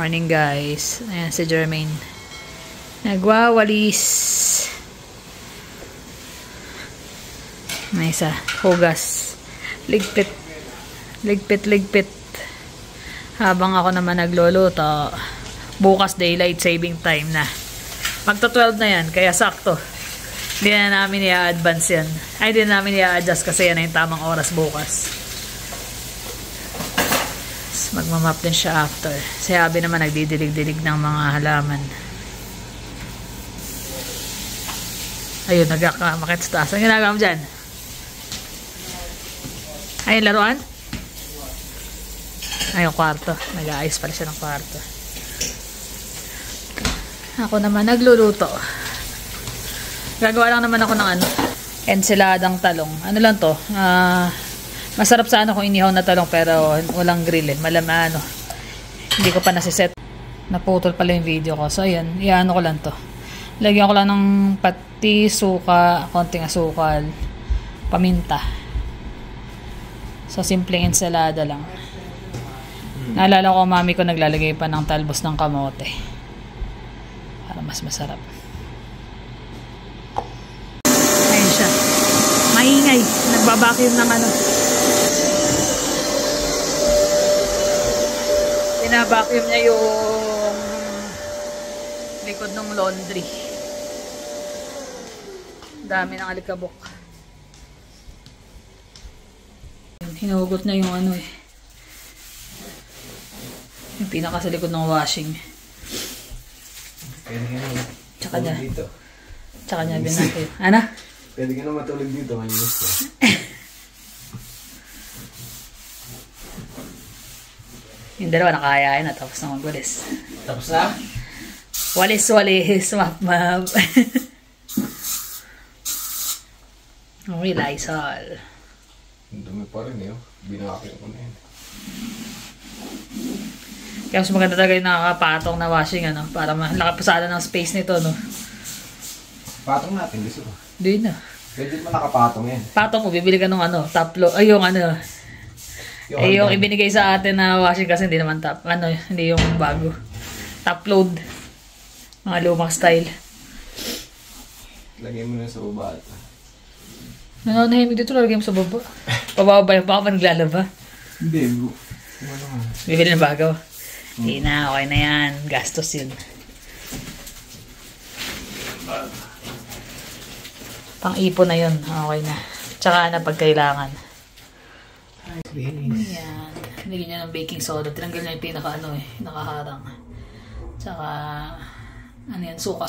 Morning guys. Ayan si Jermaine. Nagwawalis. May isa. Hugas. Ligpit. Ligpit. Habang ako naman nagluluto. Bukas daylight saving time na. Magto 12 na yan. Kaya sakto. Hindi na namin i-advance yan. Ay, hindi na namin i-adjust kasi yan na yung tamang oras bukas. Magmamap din siya after. Si Abby naman nagdidilig-dilig ng mga halaman. Ayun, nagkakamakit sa taas. Ang ginagawa mo dyan? Ayun, laruan? Ayun, kwarto. Nag-aayos pala siya ng kwarto. Ako naman nagluluto. Gagawa lang naman ako ng ensiladang talong. Ano lang to? Masarap sana kung inihaw na talong pero walang grill eh. Hindi ko pa nasiset. Naputol pala yung video ko. So ayan, iano ko lang to. Lagyan ko lang ng pati, suka, konting asukal, paminta. So simpleng ensalada lang. Naalala ko mami ko naglalagay pa ng talbos ng kamote. Para mas masarap. Ayun siya. Maingay. Nagbabacuum ng Binabacuum niya yung likod ng laundry. Dami ng alikabok. Hinugot na yung yung pinaka sa likod ng washing. Tsaka niya binacuum. Ano? Pwede ka na matulog dito. Maninis ko. Yung dalawa nakahayain na tapos na magwalis. Tapos na? Walis, map. Uy, Lysol. Dumi pa rin eh. Binacuum ko na yun. Kaya mas maganda talaga yung nakakapatong na washing para nakapasada ng space nito Patong natin gusto ko. Hindi na. Pwede mo nakapatong yan. Patong mo, bibili ka ng top load. Ay, yung ibinigay sa atin na washing kasi hindi naman hindi yung bago. Top load. Mga lumang style. Lagay mo na sa baba. Nananahimik dito, lagay mo sa baba. Pababa yung baka pa naglalaba. Hindi, bibili ng bago. Hindi na, okay na yan. Gastos yun. Pang-ipon na yun. Okay na. Tsaka na pag kailangan. Ayan. Nilagyan niya ng baking soda. Tinanggal niya yung pinaka nakaharang. Tsaka suka.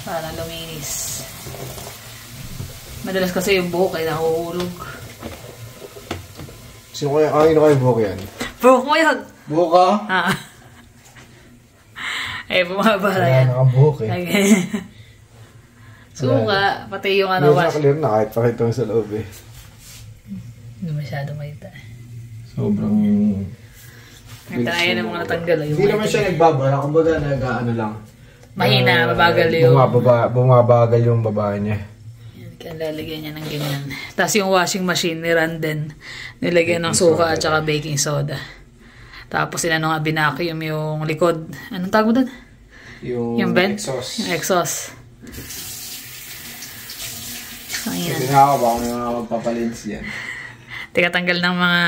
Para luminis. Madalas kasi yung buhok ay nahuhulog. Sino kayo buhok yan? Buhok mo yun! Buhok ka? Bumaba na yan. Nakabuhok eh. Suka, pati yung wash. Clear na kahit pakita mo sa loob eh. Hindi masyado makita. Sobrang... Nagtanayan ng mga natanggal. Hindi naman siya nagbabara. Kumbaga lang. Mahina, mabagal yung... Bumabagal yung babae niya. Yan, kaya lalagyan niya ng ganyan. Tapos yung washing machine ni Randen, nilagyan ng suka at saka baking soda. Tapos binacuum yung likod. Anong tawag mo doon? Yung vent? Exhaust. Yung exhaust. So, ayan. Kasi nga ako, baka may mga magpapalins yan. Tika tanggal ng mga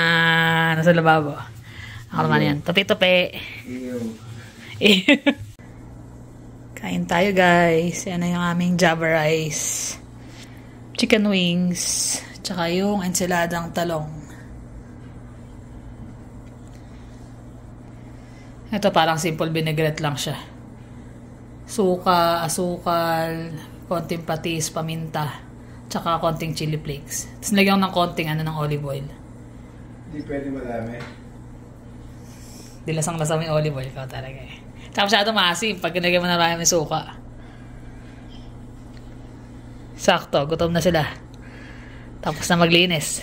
nasa lababo. Ako naman yan. Tupi-tupi. Kain tayo guys. Yan na yung aming Java rice. Chicken wings. Tsaka yung ensiladang talong. Ito parang simple vinaigrette lang siya. Suka, asukal, konting patis, paminta, tsaka konting chili flakes. Tapos nilagyan ko ng konting ng olive oil. Hindi pwede madami. Dilasang-lasa mo yung olive oil ka talaga eh. Tsaka masyado maasim pag nilagyan mo na marami suka. Sakto, gutom na sila. Tapos na maglinis.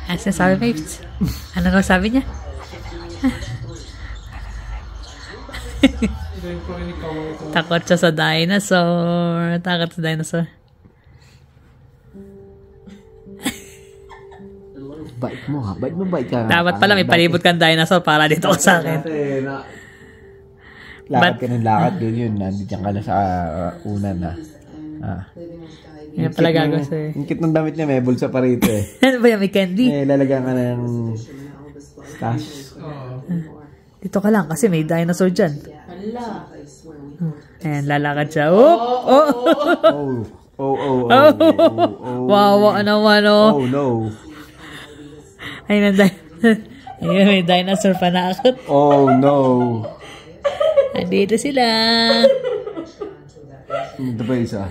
Ano sinasabi, babes? Ano nga sabi niya? Takot siya sa dinosaur. Bait mo ha. Bait ka. Dapat pala may palibot kang dinosaur para dito ka sa akin. Lakad ka ng lakad. Yun. Nandiyan ka na sa una na. Yan pala gagawin sa'yo. Yung kit ng damit niya, may bulsa pa rito eh. Ano ba yan? May candy? Lalagyan ka ng stash. Dito ka lang kasi may dinosaur dyan. Ayan, lalakad siya. Oh! Wawa naman oh. Oh no. Ayun, may dinosaur pa nakakot. Oh no. Andito sila. Ito pa isa.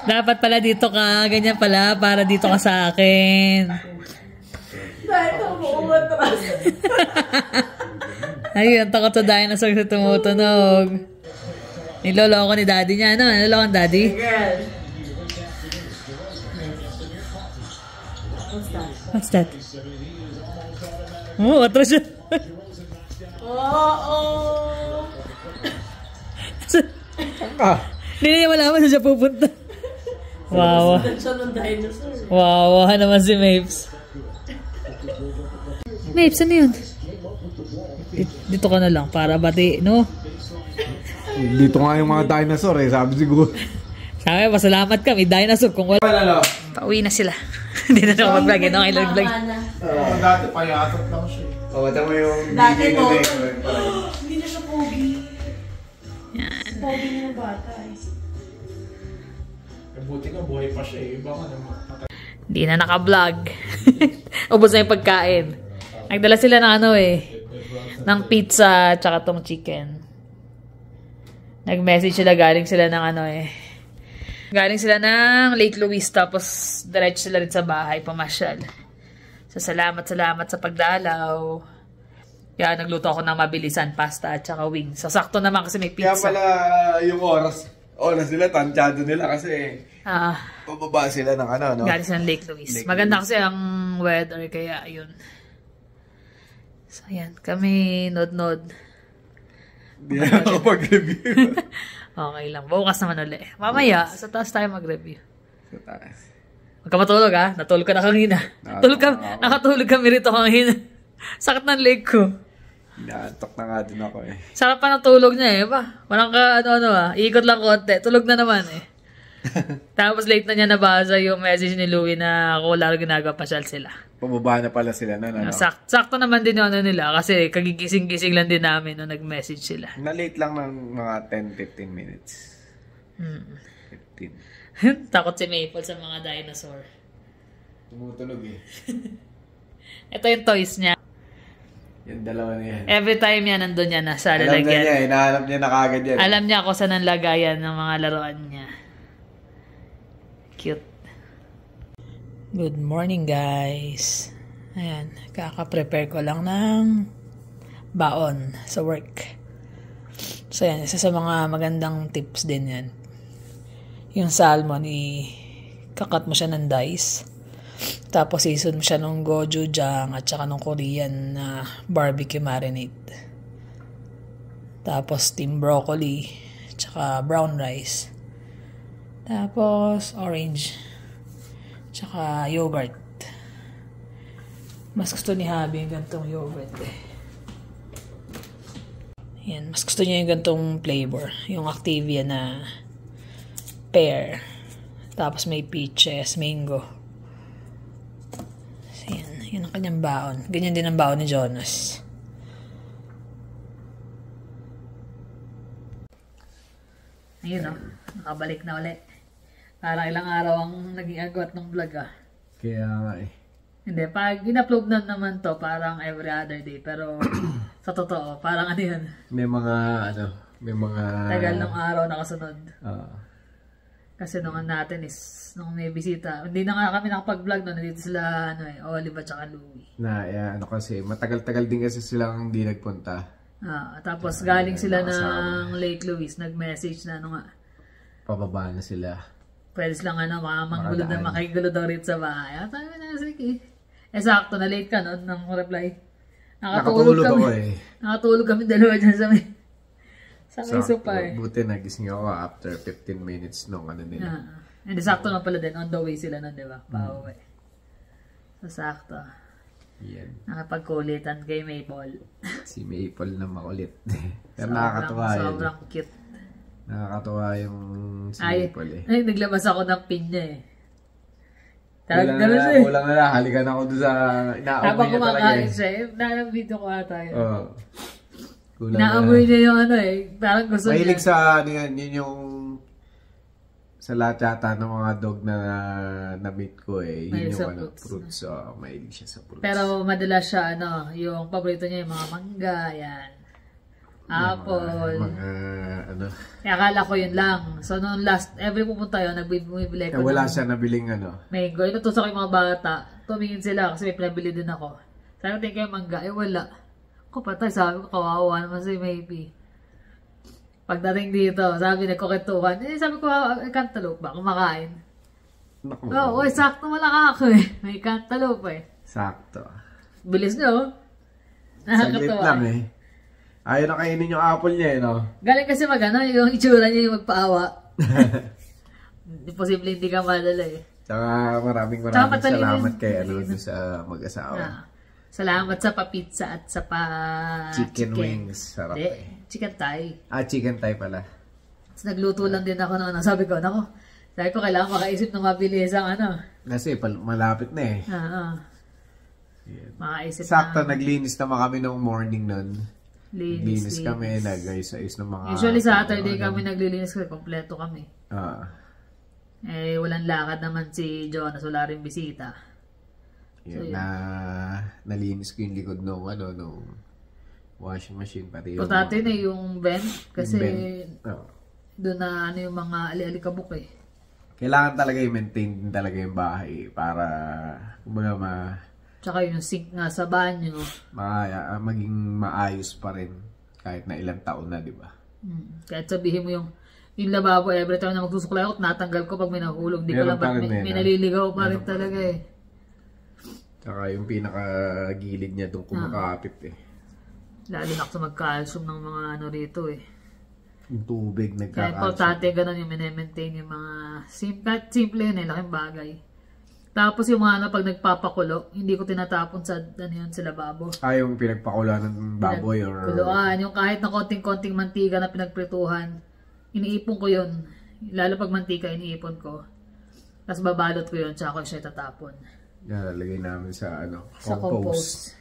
Dapat pala dito ka. Ganyan pala. Para dito ka sa akin. Ayun, takot sa dinosaur sa tumutunog. Niloloko ni daddy niya. Ano? Niloloko ni daddy? What's that? Oh, atras siya. Hindi niya malaman saan siya pupunta. Wow. Wow, naman si Mapes. Mapes, ano yun? Dito ka na lang para bati, no? Dito nga yung mga dinosaur eh, sabi siguro. Sabi, pasalamat ka, may dinosaur. Kung wala, pauwi na sila. Hindi na ako mag-vlog, no? I love vlog. Dati payatot lang siya. Mata mo yung dati mo. Hindi na siya pogi. Yan. Pogi na yung bata eh. Buti nga buhay pa siya eh. Baka naman. Hindi na naka-vlog. Ubus na yung pagkain. Nagdala sila ng ano eh. Ng pizza tsaka tong chicken. Nag-message sila, galing sila ng ano eh. Galing sila ng Lake Louise, tapos diretso sila rin sa bahay, pamasyal. So, salamat sa pagdalaw. Kaya nagluto ako ng mabilisan, pasta at saka wings. So, sakto naman kasi may pizza. Kaya pala yung oras nila, tansyado nila kasi pababa sila ng ano, no? Galing sila ng Lake Louise. Maganda kasi ang weather, kaya yun. So, ayan. Kami nod-nod. Hindi na ako mag-review. Okay lang. Bukas naman ulit. Mamaya, sa taas tayo mag-review. Sa taas. Huwag ka matulog ha. Natulog ka na kanina. Nakatulog kami rito kanina. Sakit ng leg ko. Naantok na nga din ako eh. Sarap pa ng tulog niya eh. Walang ka ano Ikot lang konti. Tulog na naman eh. Tapos late na niya nabasa yung message ni Louie na ako lalo ginagawa pasyal sila. Pababa na pala sila na, ano? Sakto naman din yung ano nila kasi kagigising-gising lang din namin nung nag-message sila. Na-late lang ng mga 10-15 minutes. 15. Takot si Maple sa mga dinosaur. Tumutunog eh. Ito yung toys niya. Yung dalawa na yan. Every time yan, nandun yan na sa Alam lalagyan. na niya, hinahanap niya na kagad yan. Alam niya kung saan ang lagayan ng mga laruan niya. Cute. Good morning guys. Ayan, kaka-prepare ko lang ng baon sa work. So yan, isa sa mga magandang tips din yan. Yung salmon, kakat mo siya ng dice. Tapos season mo siya ng gochujang at saka ng Korean na barbecue marinade. Tapos steamed broccoli, at saka brown rice. Tapos orange, tsaka yogurt. Mas gusto ni Habi yung gantong yogurt eh. Yan, mas gusto niya yung gantong flavor. Yung Activia na pear. Tapos may peaches, mango. So, yan ang kanyang baon. Ganyan din ang baon ni Jonas. Ayun o, nakabalik na ulit. Parang ilang araw ang naging agwat ng vlog ah. Kaya nga eh. Hindi, pag in-upload na naman to, parang every other day. Pero sa totoo, parang ano yun. May mga Tagal ng araw nakasunod. Oo. Kasi nung natin is, nung may bisita, hindi na nga kami nakapag-vlog no, nandito sila, Olive at saka Louie. Kasi matagal-tagal din kasi silang hindi nagpunta. Tapos galing sila ng Lake Louise, nag-message na Pababa na sila. Pwede silang makigulo daw rito sa bahay. Sabi na, sige. Sakto na late ka ng reply. Nakatulog ako eh. Nakatulog kami dalawa dyan sa may sopa eh. Buti nagising ako after 15 minutes nung ano nila. Hindi, sakto na pala din. On the way sila nun, di ba? Pauwi. Sakto. Yan. Nakapagkulitan kay Maple. Si Maple na makulit. Pero nakakatuwa yun. Sobrang cute. Nakakatuwa yung si Maple eh. Ay, naglabas ako ng pin niya eh. Kulang na lang. Halikan ako doon sa inaamoy habang niya talaga kumakain eh. siya, nalabito ko ata yun. Oo. Kulang Inaamoy niya yung ano eh. Parang gusto niya. Mahilig sa ano yan, yun yung sa lahat yata ng mga dog na meet ko eh. Yun Mahilig yung sa ano, fruits. fruits. Mahilig siya sa fruits. Pero madalas siya, ano, yung paborito niya yung mga mangga, yan. Apple. Mga ano. Kaya akala ko yun lang. So, noong every pupunta yun, bumibili ko Wala ng siya nabiling ano. mango. Inutusan ko yung mga bata. Tumingin sila kasi may pinabili din ako. Sabi ko, tingin kayo mangga. Wala. Ako patay, sabi ko, kawawa naman si Maybe. Pagdating dito, sabi nagkukentuhan. Sabi ko, cantaloupe ba? Kumakain. Oo, sakto wala ako eh. May cantaloupe eh. Sakto. Bilis nyo. Saglit Nakakatuwa. lang eh. Ayaw na kainin yung apple niya eh, no? Galing kasi yung itsura niya yung magpaawa. Imposible hindi ka madala eh. Tsaka maraming matalino salamat yun. kay ano doon sa mag-asawa. Salamat sa pa-pizza at sa Chicken wings. Sarap eh. Chicken thigh. Chicken thigh pala. Tapos nagluto lang din ako noon. Sabi ko, kailangan makaisip ng mabilis ang ano. Kasi malapit na eh. Makaisip Sakto, na. naglinis naman kami nung morning nun. Linis kami, nag-ayos-ayos ng mga... Usually Saturday kami naglilinis kasi kompleto kami. Walang lakad naman si Jonas, wala rin bisita. Yun, nalinis ko yung likod nung washing machine pati yung... Importante na yung vent kasi Oh. doon na yung mga ali-alikabok eh. Kailangan talaga i-maintain din talaga yung bahay para kumbaga Tsaka yung sink nga sa banyo. maging maayos pa rin kahit na ilang taon na, di ba? Kahit sabihin mo yung lababo, every time na magsusuklay ako, natanggal ko pag may nahulog. Di ko lang may naliligaw pa rin talaga eh. Tsaka yung pinakagilid niya doon kumakapit eh. Lalo na sa mag-calcium ng mga ano rito eh. Yung tubig Kaya nagkaka-calcium. importante ganun yung maintain yung mga simple yun eh, laking bagay. Tapos yung mga pag nagpapakulo, hindi ko tinatapon sa sa lababo. Yung pinagpakula ng baboy or... Kuluan, yung kahit na konting-konting mantika na pinagprituhan, iniipon ko yun. Lalo pag mantika, iniipon ko. Tapos babalot ko yun, tsaka ko siya itatapon. Lalagay namin sa Sa compost.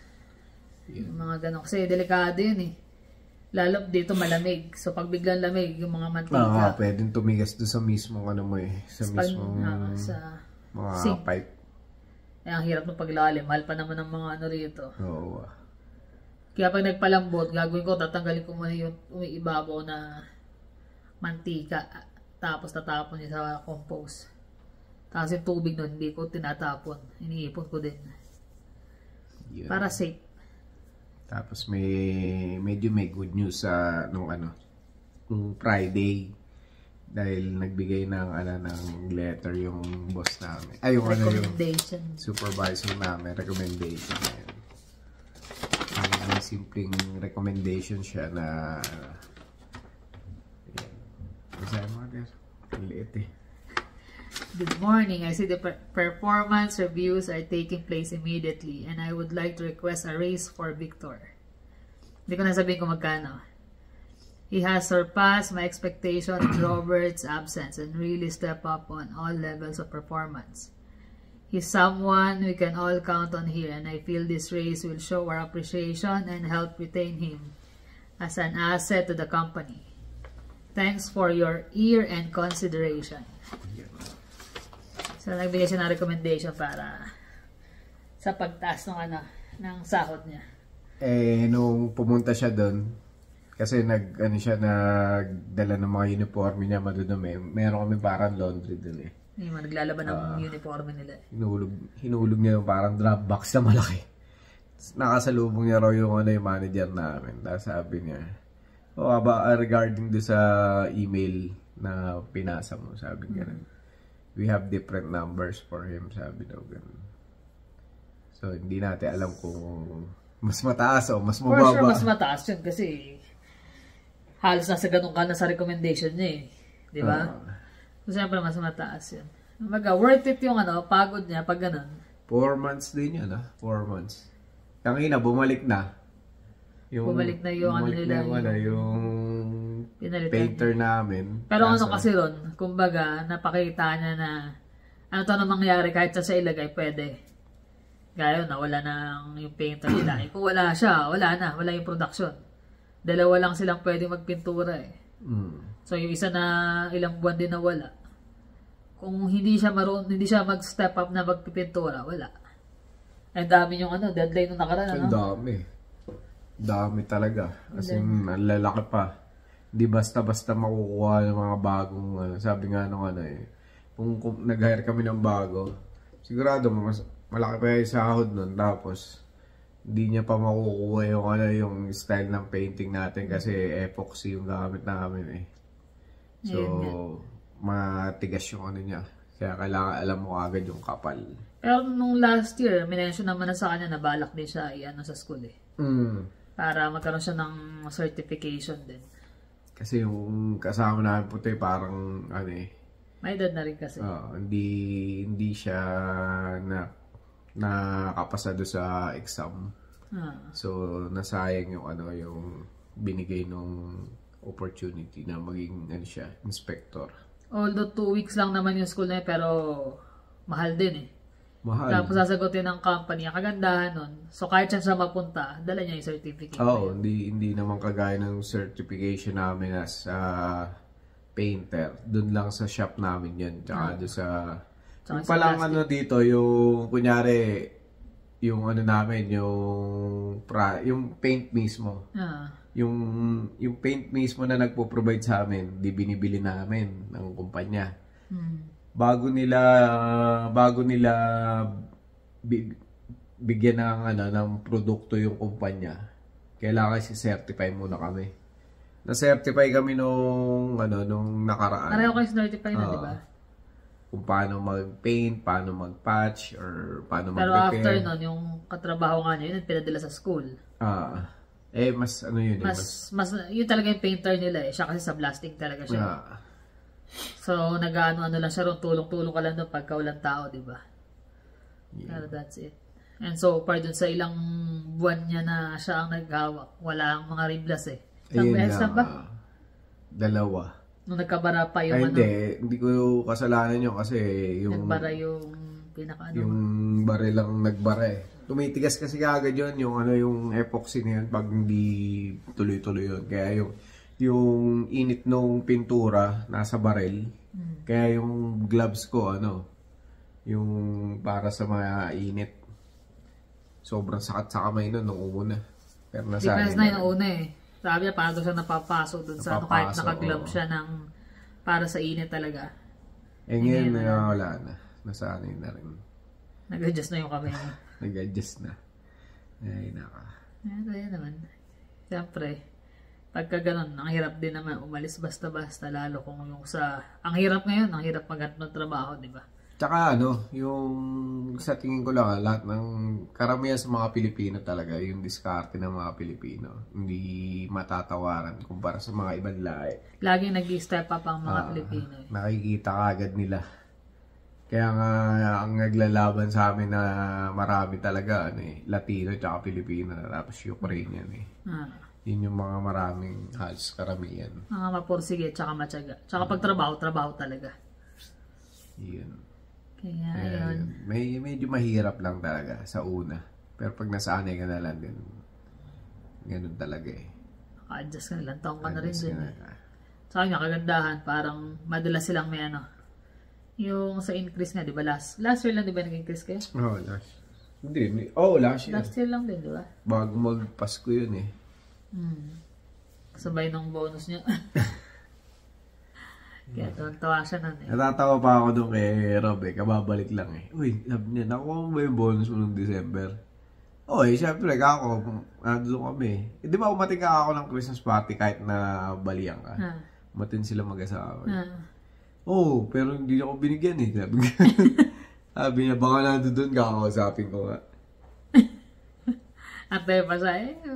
Yung mga ganun. Kasi delikado yun eh. Lalo dito malamig. So pag biglang lamig, yung mga mantika. Pwedeng tumigas doon sa mismong Sa mismong mga sink. pipe. Ang hirap ng paglalim. Mahal pa naman ng mga rito. Oo. Kaya pag nagpalambot, gagawin ko, tatanggalin ko muna yung umiibabaw na mantika. Tapos tatapon niya sa compost. Tapos yung tubig nun, hindi ko tinatapon. Iniipon ko din. Yun. Para safe. Tapos medyo may good news sa nung Friday dahil nagbigay ng letter yung boss namin. Yung recommendation. Yung supervisor namin, recommendation na yun. May simpleng recommendation siya na Masaya mo guys. Liit eh. Good morning. I see the performance reviews are taking place immediately and I would like to request a raise for Victor. Hindi ko na sabihin kung magkano. He has surpassed my expectation in Robert's absence and really stepped up on all levels of performance. He's someone we can all count on here and I feel this raise will show our appreciation and help retain him as an asset to the company. Thanks for your ear and consideration. So, nagbigay siya ng recommendation para sa pagtaas ng sahod niya. Nung pumunta siya doon, kasi nagdala ng mga uniforme niya madudumi. Meron kami parang laundry doon eh. Yung naglalaban ng uniforme nila. Hinulog niya yung parang drop box na malaki. Nakasalubong niya raw yung manager namin. Tapos sabi niya, regarding do sa email na pinasa mo, sabi niya we have different numbers for him, sabi daw ganun. So, hindi natin alam kung mas mataas o mas mababa. For sure, mas mataas yun kasi halos nasa ganun ka na sa recommendation niya eh. Di ba? So, siyempre, mas mataas yun. Worth it yung pagod niya pag ganun. 4 months din yun, 4 months. Kanina, bumalik na. Bumalik na yung ano nila, yung pinalitan painter namin. Pero ano kasi ron, kumbaga, napakita niya na ano to na mangyari kahit sa ilagay, pwede. Gaya na, wala nang yung painter nila. Kung wala siya, wala na, wala yung production. Dalawa lang silang pwede magpintura eh. So yung isa na ilang buwan din na wala. Kung hindi siya mag-step up na magpipintura, wala. Ang dami yung deadline nung nakaraan. Ang dami talaga. As in, ang lalaki pa. Hindi basta-basta makukuha ng mga bagong, sabi nga nung kung nag-hire kami ng bago, sigurado malaki pa yung sahod nun. Tapos, hindi niya pa makukuha yung style ng painting natin kasi epoxy yung gamit namin eh. So, matigas yung niya. Kaya kailangan alam mo agad yung kapal. Pero nung last year, minensyon naman na sa kanya na balak din siya sa school eh. Para magkaroon siya ng certification din. Kasi yung kasama namin puti parang may edad na rin kasi. Hindi siya nakapasa doon sa exam. So nasayang yung yung binigay nung opportunity na maging siya, inspector. Although 2 weeks lang naman yung school na pero mahal din eh. Mahal. Tapos sasagutin ng company, ang kagandahan nun. So kahit siya mapunta, dala niya yung certificate. Hindi naman kagaya ng certification namin as painter. Doon lang sa shop namin yun. Tsaka doon sa... Yung palang dito, yung kunyari, yung namin, yung paint mismo. Yung paint mismo na nagpo-provide sa amin, di binibili namin ng kumpanya. Bago nila bigyan ng produkto yung kumpanya, kailangan si-certify muna kami. Na-certify kami nung nakaraan. Pareho kayo certify na, di ba? Kung paano mag-paint, paano mag-patch, or paano mag-repair. Pero after nun, yung katrabaho nga niya, yun pinadala sa school. Mas yun. Mas yun talaga yung painter nila eh. Siya kasi sa blasting talaga siya. So, nag-ano lang siya ron, tulong-tulong ka lang doon pagka walang tao, di ba? Pero that's it. And so, far dun sa ilang buwan niya na siya ang naghawak, wala ang mga riblas eh. Ilang beses na ba? 2. Nung nagkabara pa yung hindi ko kasalanan yun kasi yung... Nagbara yung pinaka Yung bare lang nagbara eh. Tumitigas kasi agad yun, yung epoxy na yun pag hindi tuloy-tuloy yun. Kaya yung init nung pintura nasa barel. Kaya yung gloves ko yung para sa mga init. Sobrang sakit sa kamay nun nung una. Pero difference na yung una eh. Sabi niya parang siya napapasok dun sa kahit naka-glove siya para sa init talaga. Ngayon wala na. Nasanay na rin. Nag-adjust na yung kamay niya. Nag-adjust na. Ay, naka. Yan naman. Siyempre, pagka ganun, ang hirap din naman umalis basta-basta, lalo kung ang hirap ngayon, ang hirap maghanap ng trabaho, di ba? Tsaka yung sa tingin ko lang, lahat ng karamihan sa mga Pilipino talaga, yung diskarte ng mga Pilipino, hindi matatawaran kumpara sa mga ibang lahi. Laging nag-step up ang mga Pilipino. Nakikita ka agad nila. Kaya nga, ang naglalaban sa amin na marami talaga, Latino tsaka Pilipino, tapos Ukrainian Yun yung mga maraming halos karamihan. Mga mapursige tsaka matyaga. Tsaka pag trabaho talaga. Yun. Kaya yun. Medyo mahirap lang talaga sa una. Pero pag nasanay ka na lang din, ganun talaga eh. Naka-adjust ka na lang. Taong ka na rin din. Sa kanya, kagandahan, parang madalas silang may yung sa increase nga, di ba? Last year lang, di ba nag-increase kayo? Last. Hindi. Last year. Last year lang din, di ba? Bago mag-Pasko yun eh. Sabay ng bonus niya. Kaya tawa siya nun eh. Natatawa pa ako doon kay Rob kababalik lang eh. Uy, sabi niya, nakuha mo ba yung bonus mo noong December? Siyempre, ako, doon kami. Di ba umating ka ako ng Christmas party kahit na baliang ka? Umatin sila mag-asawa. Pero hindi ako binigyan eh. Sabi niya, baka nandoon kakausapin ko nga. At pa siya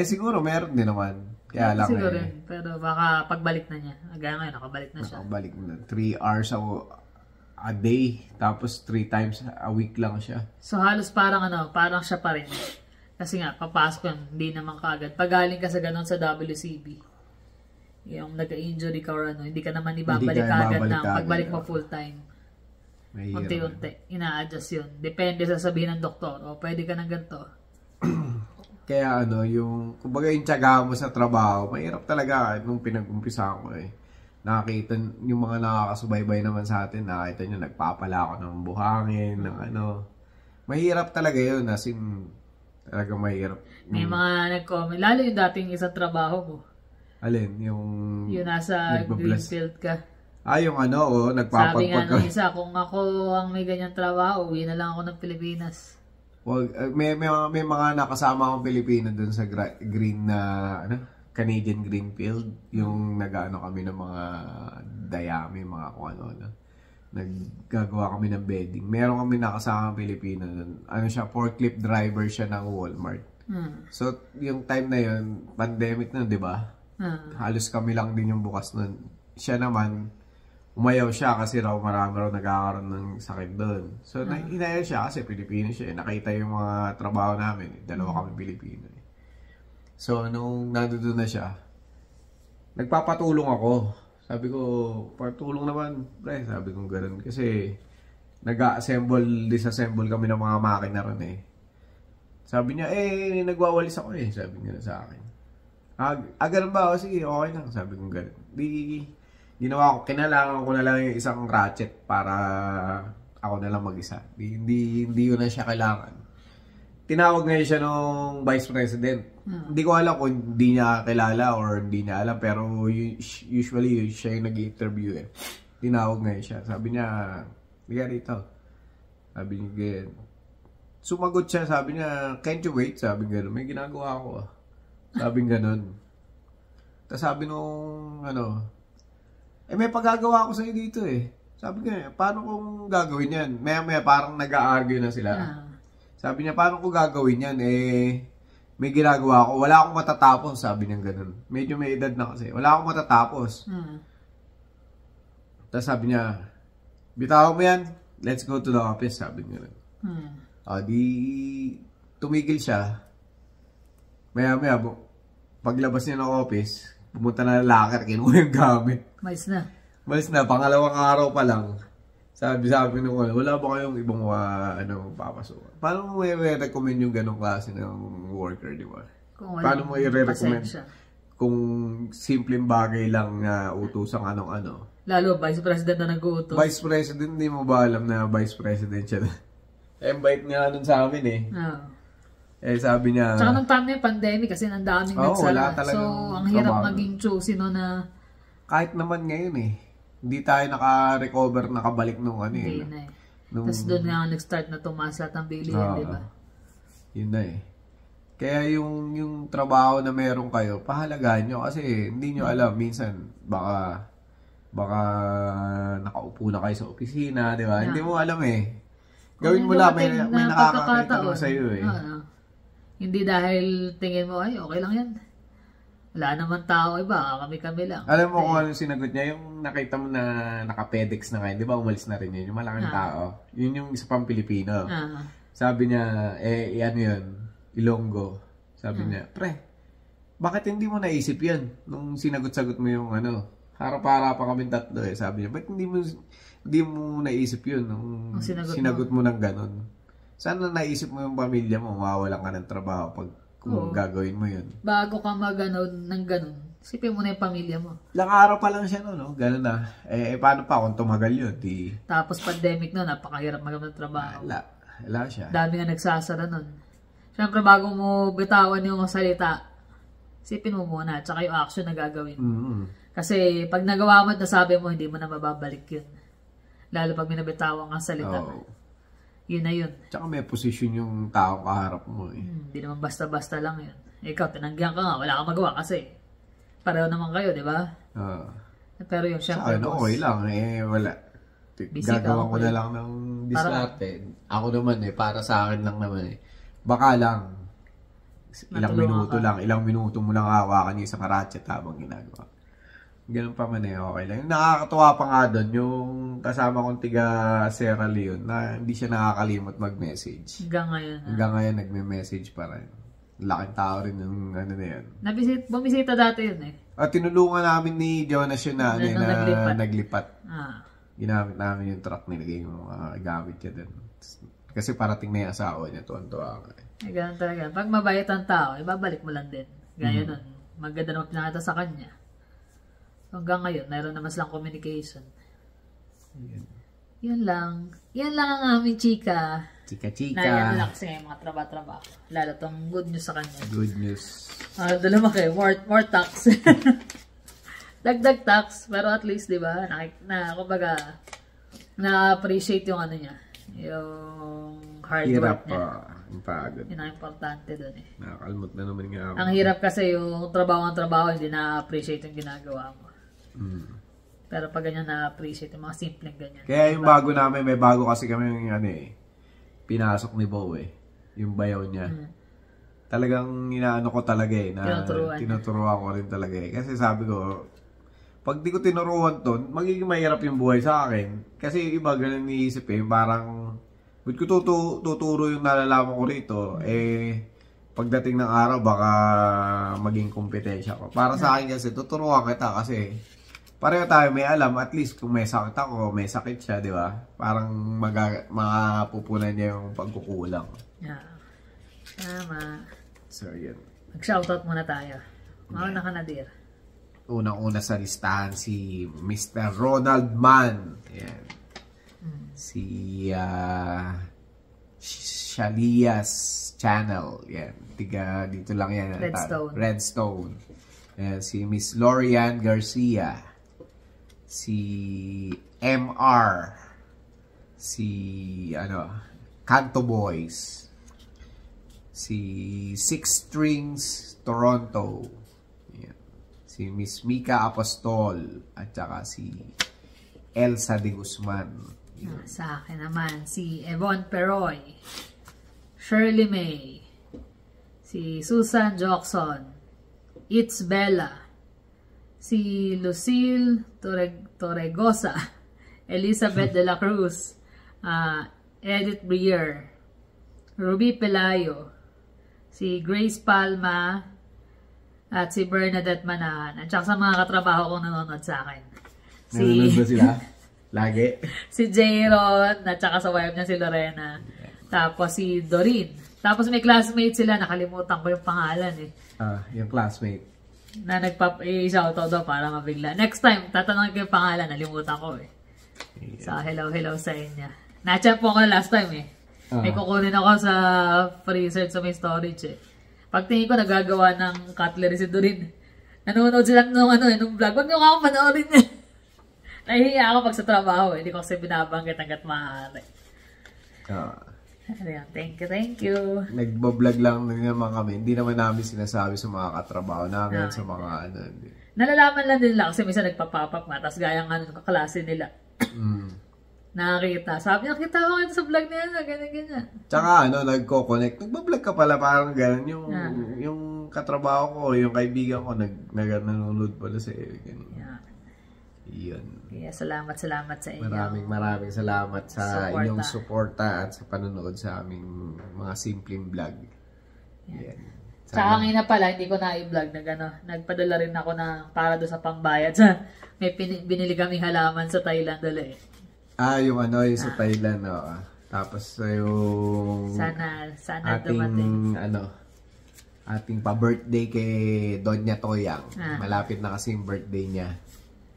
siguro meron din naman. Kaya lang siguro pero baka pagbalik na niya. Hanggang ngayon, nakabalik na siya. Nakabalik na. 3 hours a day. Tapos 3 times a week lang siya. So halos parang parang siya pa rin. Kasi nga, papasok yun, hindi naman kagad. Pag galing ka sa ganun sa WCB, yung nag-injury ka or hindi ka naman ibabalik kagad na pagbalik mo full time. Unti-unti, ina-adjust yun. Depende sa sabihin ng doktor. O, pwede ka ng ganito. Kaya kumbaga yung tiyaga mo sa trabaho, mahirap talaga nung pinag-umpisa ko Nakakita, yung mga nakakasubaybay naman sa atin, nakita nyo, nagpapala ako ng buhangin, ng Mahirap talaga yun, as in, talaga mahirap. May mga nag-comment, lalo yung dating isang trabaho mo. Alin? Yung nasa Greenfield ka. Yung nagpapagpag. Sabi nga nung isa, kung ako ang may ganyan trabaho, uwi na lang ako ng Pilipinas. Well, may mga nakasama akong Pilipino dun sa green na Canadian Greenfield, yung kami ng mga dayami, mga kung ano. Naggagawa kami ng bedding. Meron kami nakasama Pilipino dun. Siya, forklift driver siya ng Walmart. So, yung time na yun, pandemic na, di ba? Halos kami lang din yung bukas nun. Siya naman, umayaw siya kasi marami nagkakaroon ng sakit doon. So, inayaw siya kasi Pilipino siya. Nakita yung mga trabaho namin. Dalawa kami Pilipino. So, nung nandoon na siya, nagpapatulong ako. Sabi ko, patulong naman, pre. Sabi ko gano'n. Kasi, disassemble kami ng mga makina ron Sabi niya, nagwawalis ako Sabi niya sa akin. Ganun ba? Sige, okay lang. Sabi ko gano'n. Ginawa ko, kinalangan ko na lang yung isang ratchet para ako na lang mag-isa. Hindi ko na siya kailangan. Tinawag ngayon siya nung Vice President. Hindi ko alam kung hindi niya kilala or hindi niya alam, pero usually siya yung nag-interview Tinawag ngayon siya. Sabi niya, liga rito. Sabi niya, sumagot siya, sabi niya, can't you wait? Sabi niya, may ginagawa ako Sabi niya ganun. Tapos sabi nung, may pagagawa ako sa'yo dito Sabi niya, paano kung gagawin yan? Maya parang nag-a-argue na sila. Sabi niya, paano ko gagawin yan? May ginagawa ako. Wala akong matatapos. Sabi niya ganun. Medyo may edad na kasi. Wala akong matatapos. Tapos sabi niya, bitawan mo yan. Let's go to the office. Sabi niya ganun. Tumigil siya. Maya, paglabas niya ng office, pumunta na ng locker, kinuha yung gamit. Malis na. Pangalawang araw pa lang. Sabi nung wala ba kayong ibang papasukan? Paano mo i-recommend yung ganong klase ng worker, di ba? Paano mo i-recommend kung simpleng bagay lang na utusang anong-ano? Lalo, Vice President na nag-uutos. Vice President, hindi mo ba alam na Vice President siya? Invite nga nun sa amin sabi niya... Tsaka nung time na yung pandemic kasi ang daming nagsara. So, ang hirap maging choosy na... Kahit naman ngayon hindi tayo naka-recover, nakabalik nung Hindi na Tapos doon nga nag-start na tumaas lahat ng bilihan, di ba? Yun na Kaya yung trabaho na meron kayo, pahalagaan nyo kasi hindi nyo alam. Minsan, baka nakaupo na kayo sa opisina, di ba? Hindi mo alam Gawin mo lang, may nakakakita naman sa'yo Hindi dahil tingin mo, okay lang yan. Wala naman tao iba, kami lang. Alam mo kung anong sinagot niya? Yung nakita mo na naka-PEDEX na kayo, di ba umalis na rin yun? Yung malaking tao. Yun yung isa pang Pilipino. Sabi niya, yun, Ilonggo. Sabi niya, pre, bakit hindi mo naisip yan? Nung sinagot-sagot mo yung harap-harap kami tatlo Sabi niya, bakit hindi mo naisip yun nung sinagot mo ng ganon? Sana naisip mo yung pamilya mo, mawawalan ka ng trabaho kung gagawin mo yun. Bago ka mag-ganon ng ganon, sipin mo na yung pamilya mo. Ilang araw pa lang siya ganon na. Paano pa kung tumagal yun? Tapos pandemic napakahirap magawin ng trabaho. Wala siya. Dami nga nagsasara nun. Siyempre, bago mo bitawan yung salita, sipin mo muna, tsaka yung action na gagawin. Kasi pag nagawa mo at nasabi mo, hindi mo na mababalik yun. Lalo pag minabitawan kang salita. Yun na yun. Tsaka may position yung tao kaharap mo Hindi naman basta-basta lang yun. Ikaw, tinanggihan ka nga, wala kang magawa kasi pareho naman kayo, di ba? Pero yung syempre, okay lang. Wala. Gagawa ko na lang ng diskarte. Ako naman para sa akin lang naman Baka lang, ilang minuto mo lang hawakan yung isang ratchet habang ginagawa. Ganun pa man okay lang. Nakakatuwa pa nga doon, yung kasama kong tiga Sierra Leone na hindi siya nakakalimot mag-message. Hanggang ngayon. Hanggang ngayon, nagme-message pa rin. Laking tao rin yung ano na yan. Bumisita dati yun eh. At tinulungan namin ni Jonas yun na naglipat. Ginamit namin yung truck, nilagay yung mga gamit niya doon. Kasi parating na yung asawa niya, tuwan-tuwa nga. Ganun talaga. Pag mabait ang tao, ibabalik mo lang din. Gaya nun, maganda naman pinakita sa kanya. Hanggang ngayon, mayroon naman silang communication. Yun lang. Yan lang ang aming chika. Chika-chika. Na yan lang kasi ngayon mga trabaho. Lalo tong good news sa kanya. Good news. Lumaki. More tax. Dagdag tax. Pero at least, di ba, kumbaga, na-appreciate yung ano niya. Yung hard work niya. Yung pagod. Yun ang importante doon eh. Nakakalmot na naman nga ako. Ang hirap kasi yung trabaho, hindi na-appreciate yung ginagawa mo. Pero pag ganyan na-appreciate, yung mga simpleng ganyan. Kaya yung bago namin, may bago kasi kami yung ano eh, pinasok ni Bo eh. Yung bayaw niya. Talagang inaano ko talaga eh, na tinuturuan ko rin talaga eh. Kasi sabi ko, pag di ko tinuruan to, magiging mahirap yung buhay sa akin. Kasi iba ganun niisip eh, parang, ba't ko tuturo yung nalalaman ko rito, eh, pagdating ng araw, baka maging kompetensya ko. Para sa akin kasi, tuturuan kita kasi, pareho tayo may alam, at least kung may sakit ako, may sakit siya, di ba? Parang makapupunan niya yung pagkukulang. Yeah. Tama. So, yun. Mag-shoutout muna tayo. Mauna ka na, dear. Unang-una sa listahan si Mr. Ronald Mann. Yan. Si Shalia's Channel. Yan. Tiga dito lang yan. Redstone. Yan. Si Miss Lorian Garcia. Si MR. Si Canto Boys. Si Six Strings Toronto. Yan. Si Miss Mika Apostol. At saka si Elsa de Guzman. Sa akin naman, si Evon Peroy, Shirley May, si Susan Jackson, It's Bella, si Lucille Torregosa, Elizabeth de la Cruz, Edith Brier, Ruby Pelayo, si Grace Palma, at si Bernadette Manahan. At saka sa mga katrabaho kong nanonood sa akin. Nanonood ba sila? Lagi? Si Jayron, at saka sa wife niya si Lorena. Tapos si Doreen. Tapos may classmate sila, nakalimutan ko yung pangalan eh. Yung classmate. Na nagpap-shoutout daw para mabigla. Next time, tatanungin ko yung pangalan, nalimutan ko eh. So, hello sa inyo. Na-chat po ako last time eh. May kukunin ako sa freezer sa may storage eh. Pagtingin ko, nagagawa ng cutlery si Doreen. Nanonood sila nung vlog. Huwag niyo ako panoorin niya. Nahihiya ako pag sa trabaho eh. Hindi ko kasi binabanggit hanggat maaari. Thank you. Nagbablog lang naman kami. Hindi naman namin sinasabi sa mga katrabaho namin, sa mga Nalalaman lang din lang kasi minsan nagpa-pop up nga. Tapos gaya nga nung kaklase nila. Nakakita. Sabi niya, nakita ko ito sa vlog niya. Ganyan. Tsaka nagko-connect. Nagbablog ka pala parang gano'n. Yung katrabaho ko, yung kaibigan ko, nanonood pala sa Iyon. Yeah, salamat sa inyo. Maraming salamat sa inyong suporta at sa panonood sa aming mga simpleng vlog. Yan. Tsaka ngayon pala, hindi ko na i-vlog nagpadala rin ako para doon sa pambayad. May binili kaming halaman sa Thailand ulit. Yung sa Thailand, Tapos yung sana ating dumating. Ating pa-birthday kay Doña Toyang. Malapit na kasi yung birthday niya.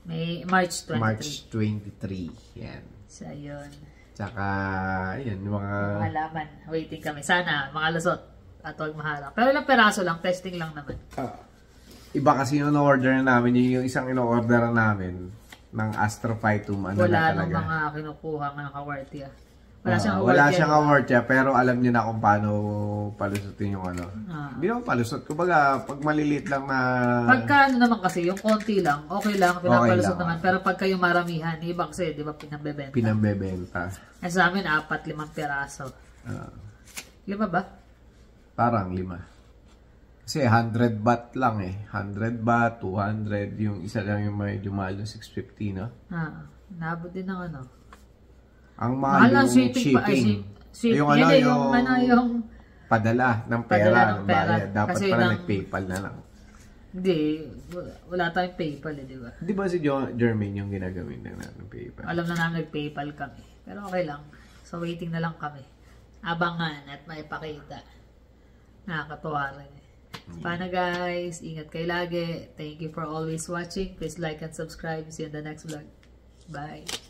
May March 23. March 23. Yan. So, yun. Tsaka, yun, mga halaman. Waiting kami. Sana, makalusot. At huwag maharap. Pero ilang peraso lang. Testing lang naman. Iba kasi yung in-order namin. Yung isang in-order namin ng Astrophytum. Wala nang mga kinukuha ng kawartiya. Wala siyang kawartiya. Pero alam niya na kung paano palusutin yung Hindi naman palusot. Kumbaga, pag maliliit lang na pagka naman kasi, yung konti lang, okay lang, pinapalusot naman. Pero pagka yung maramihan, iba kasi, di ba, pinambebenta. Sa amin, 4-5 piraso. 5 ba? Parang 5. Kasi 100 baht lang eh. 100 baht, 200. Yung isa lang yung medyo mahal yung 650, no? Nabot din ng ano. Ang mahal yung shipping. Yung ano, yung padala ng pera. Ng bayad. Dapat kasi pala nag-PayPal na lang. Hindi. Wala tayong PayPal eh, di ba? Di ba si Jermaine yung ginagawin na ng PayPal? Alam na namin nag-PayPal kami. Pero okay lang. So, waiting na lang kami. Abangan at maipakita. Nakakatuwa rin eh. Paano guys? Ingat kayo lagi. Thank you for always watching. Please like and subscribe. See you in the next vlog. Bye.